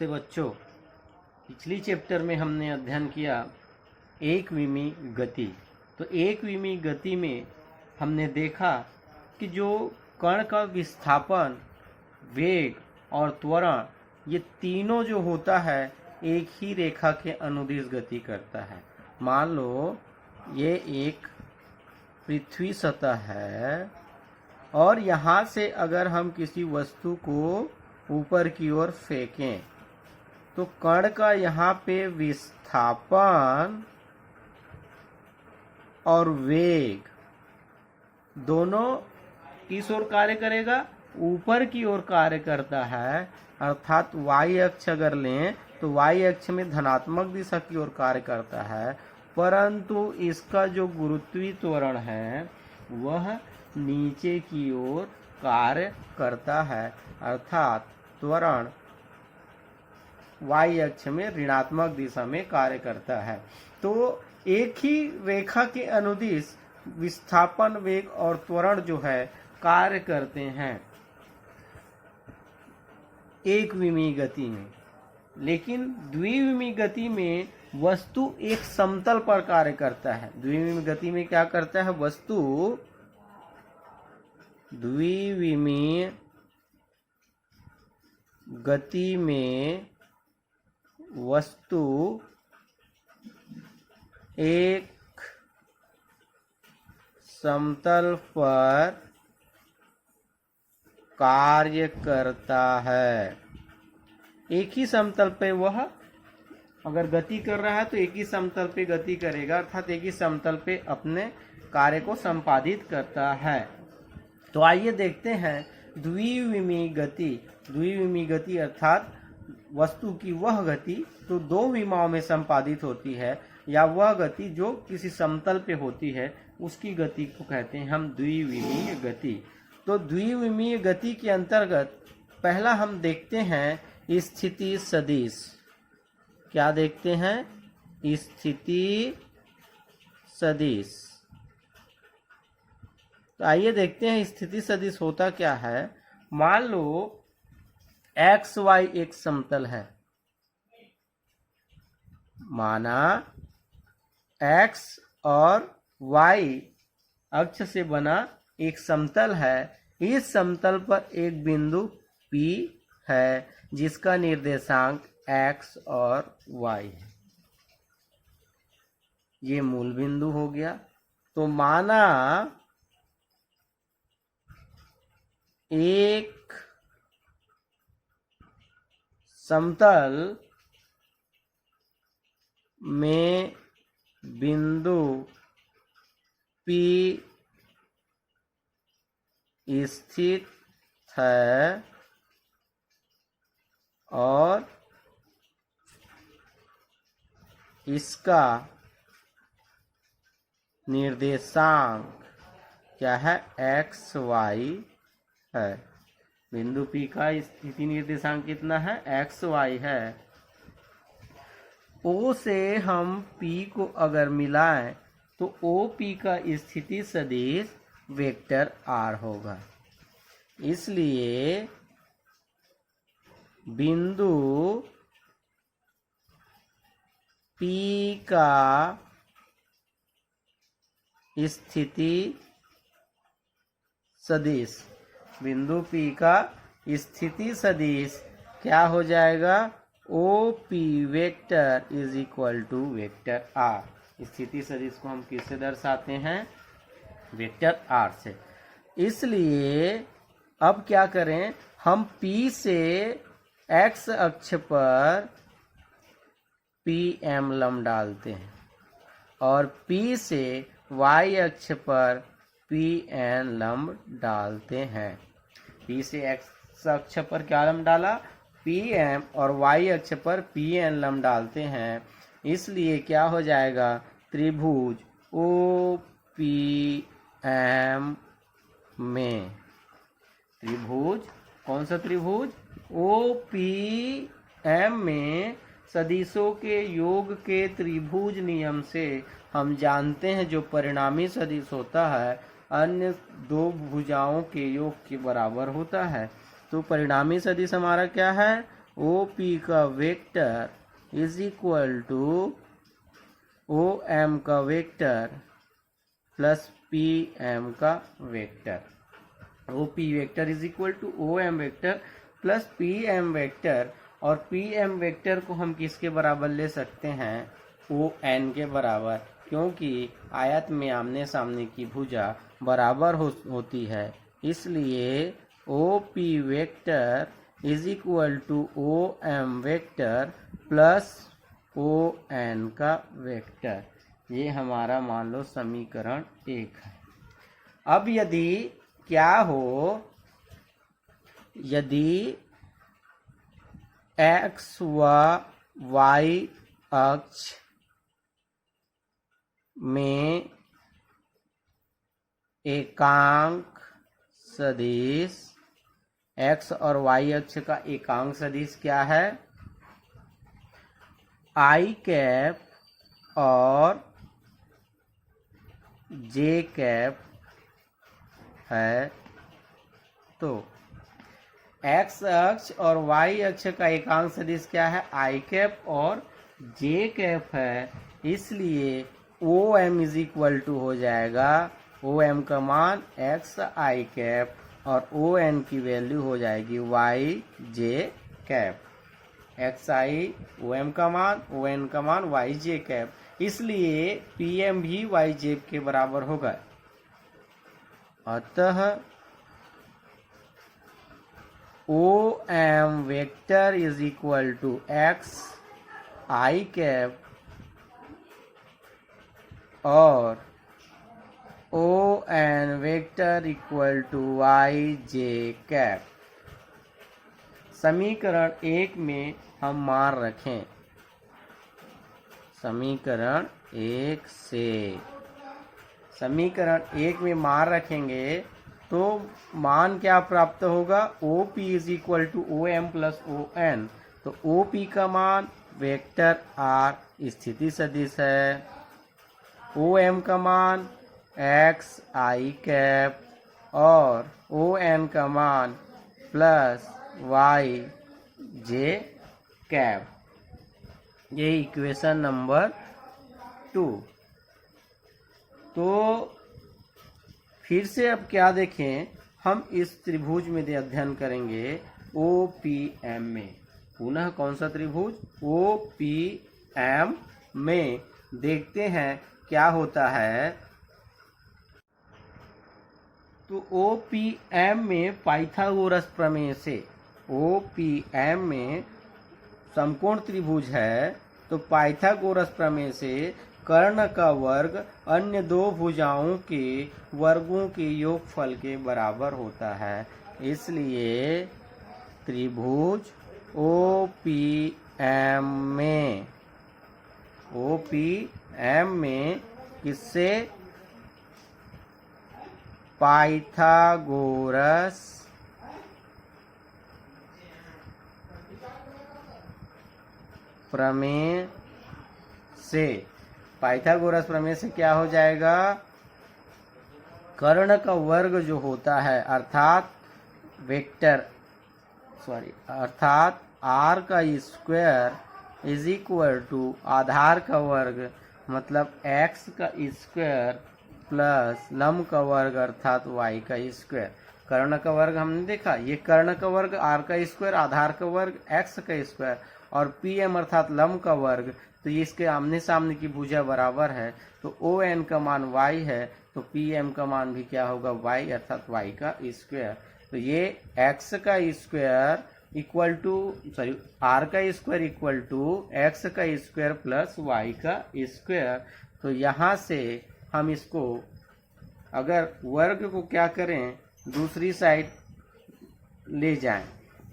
नमस्ते बच्चों। पिछली चैप्टर में हमने अध्ययन किया एकविमी गति। तो एकविमी गति में हमने देखा कि जो कण का विस्थापन, वेग और त्वरण, ये तीनों जो होता है एक ही रेखा के अनुदिश गति करता है। मान लो ये एक पृथ्वी सतह है और यहाँ से अगर हम किसी वस्तु को ऊपर की ओर फेंकें तो कण का यहाँ पे विस्थापन और वेग दोनों किस ओर कार्य करेगा? ऊपर की ओर कार्य करता है। अर्थात y अक्ष अगर लें तो y अक्ष में धनात्मक दिशा की ओर कार्य करता है, परंतु इसका जो गुरुत्वीय त्वरण है वह नीचे की ओर कार्य करता है। अर्थात त्वरण y अक्ष में ऋणात्मक दिशा में कार्य करता है। तो एक ही रेखा के अनुदिश विस्थापन, वेग और त्वरण जो है कार्य करते हैं एकविमी गति में। लेकिन द्विविमी गति में वस्तु एक समतल पर कार्य करता है। द्विविमी गति में क्या करता है? वस्तु द्विविमी गति में वस्तु एक समतल पर कार्य करता है। एक ही समतल पे वह अगर गति कर रहा है तो एक ही समतल पे गति करेगा, अर्थात एक ही समतल पे अपने कार्य को संपादित करता है। तो आइए देखते हैं द्विविमी गति। द्विविमी गति अर्थात वस्तु की वह गति जो दो विमाओं में संपादित होती है, या वह गति जो किसी समतल पे होती है, उसकी गति को कहते हैं हम द्विविमीय गति। तो द्विविमीय गति के अंतर्गत पहला हम देखते हैं स्थिति सदिश। क्या देखते हैं? स्थिति सदिश। तो आइए देखते हैं स्थिति सदिश होता क्या है। मान लो एक्स वाई एक समतल है। माना एक्स और वाई अक्ष से बना एक समतल है। इस समतल पर एक बिंदु P है जिसका निर्देशांक x और y है। ये मूल बिंदु हो गया। तो माना एक समतल में बिंदु P स्थित है और इसका निर्देशांक क्या है? एक्स वाई है। बिंदु P का स्थिति निर्देशांक कितना है? एक्स वाई है। O से हम P को अगर मिलाएं तो OP का स्थिति सदिश वेक्टर R होगा। इसलिए बिंदु P का स्थिति सदिश, बिंदु P का स्थिति सदिश क्या हो जाएगा? OP vector is equal to vector R। स्थिति सदिश को हम किससे दर्शाते हैं? वेक्टर R से। इसलिए अब क्या करें? हम P से x अक्ष पर PM लंब डालते हैं और P से y अक्ष पर PN लंब डालते हैं। P से x अक्ष पर क्या लंब डाला? PM, और y अक्ष पर PN लंब डालते हैं। इसलिए क्या हो जाएगा? त्रिभुज OPM में, त्रिभुज कौन सा त्रिभुज? OPM में सदिशों के योग के त्रिभुज नियम से हम जानते हैं जो परिणामी सदिश होता है अन्य दो भुजाओं के योग के बराबर होता है। तो परिणामी सदिश हमारा क्या है? ओ पी का vector is equal to O M का वेक्टर प्लस पी एम का vector. O P vector is equal to O M vector plus P M vector, और पी एम वेक्टर को हम किसके बराबर ले सकते हैं? ओ एन के बराबर, क्योंकि आयत में आमने सामने की भुजा बराबर होती है, इसलिए O P vector is equal to O M vector plus O N का वेक्टर। ये हमारा मान लो समीकरण 1 है। अब यदि क्या हो, यदि एक्स व वाई अक्ष में एकांक सदिश, एक्स और वाई अक्ष का एकांक सदिश क्या है? आई कैप और जे कैप है, तो एक्स अक्ष और वाई अक्ष का एकांक सदिश क्या है? आई कैप और जे कैप है, इसलिए O M is equal to हो जाएगा, ओ एम का मान एक्स आई कैप और ओ एन की वैल्यू हो जाएगी y j cap. X i O M का मान, ओ एन का मान वाई जे कैप, इसलिए पी एम भी वाई जे के बराबर होगा। अतः O M vector is equal to x i cap और O N vector equal to y j cap. समीकरण 1 में हम मान रखें, समीकरण 1 से समीकरण 1 में मान रखेंगे तो मान क्या प्राप्त होगा? O P is equal to O M plus O N. तो ओ पी का मान वेक्टर आर स्थिति सदिश है, ओ एम का मान एक्स आई कैप और ओ एन का मान प्लस वाई जे कैप। ये इक्वेशन नंबर 2। तो फिर से अब क्या देखें, हम इस त्रिभुज में अध्ययन करेंगे ओ पी एम में। पुनः कौन सा त्रिभुज? ओ पी एम में। देखते हैं क्या होता है। तो ओ पी एम में पाइथागोरस प्रमेय से, ओ पी एम में समकोण त्रिभुज है, तो पाइथागोरस प्रमेय से कर्ण का वर्ग अन्य दो भुजाओं के वर्गों के योगफल के बराबर होता है, इसलिए त्रिभुज ओ पी एम में, ओ पी एम में किससे? पाइथागोरस प्रमेय से। पाइथागोरस प्रमेय से क्या हो जाएगा? कर्ण का वर्ग जो होता है अर्थात अर्थात आर का स्क्वायर इज इक्वल टू आधार का वर्ग मतलब एक्स का स्क्वायर प्लस लंब का वर्ग अर्थात वाई का स्क्वायर। कर्ण का वर्ग हमने देखा, ये कर्ण का वर्ग आर का स्क्वायर, आधार का वर्ग एक्स का स्क्वायर और पी एम अर्थात लंब का वर्ग, तो ये इसके आमने सामने की भुजा बराबर है, तो ओ एन का मान वाई है, तो पी एम का मान भी क्या होगा? वाई अर्थात वाई का स्क्वायर। तो ये एक्स का स्क्वायर इक्वल टू आर का स्क्वायर इक्वल टू एक्स का स्क्वायर प्लस वाई का स्क्वायर। तो यहाँ से हम इसको अगर वर्ग को क्या करें, दूसरी साइड ले जाएं,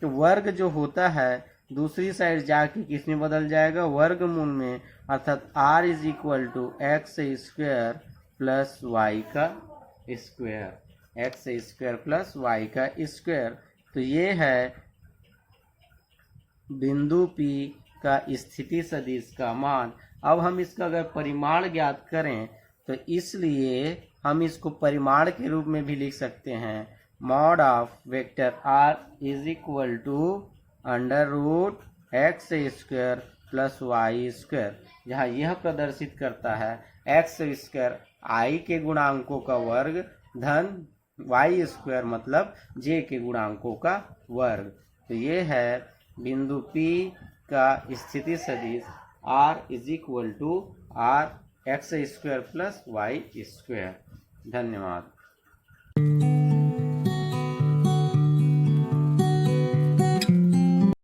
तो वर्ग जो होता है दूसरी साइड जाके किस में बदल जाएगा? वर्गमूल में, अर्थात r is equal to x square plus y का square, x square plus y का स्क्वायर। तो ये है बिंदु P का स्थिति सदिश का मान। अब हम इसका अगर परिमाण ज्ञात करें तो इसलिए हम इसको परिमाण के रूप में भी लिख सकते हैं, mod of vector r is equal to under root X square plus Y square, जहाँ यह प्रदर्शित करता है एक्स स्क्वायर आई के गुणांकों का वर्ग धन वाई स्क्वायर मतलब जे के गुणांकों का वर्ग। तो ये है बिंदु P का स्थिति सदिश r is equal to r X square plus Y square. धन्यवाद।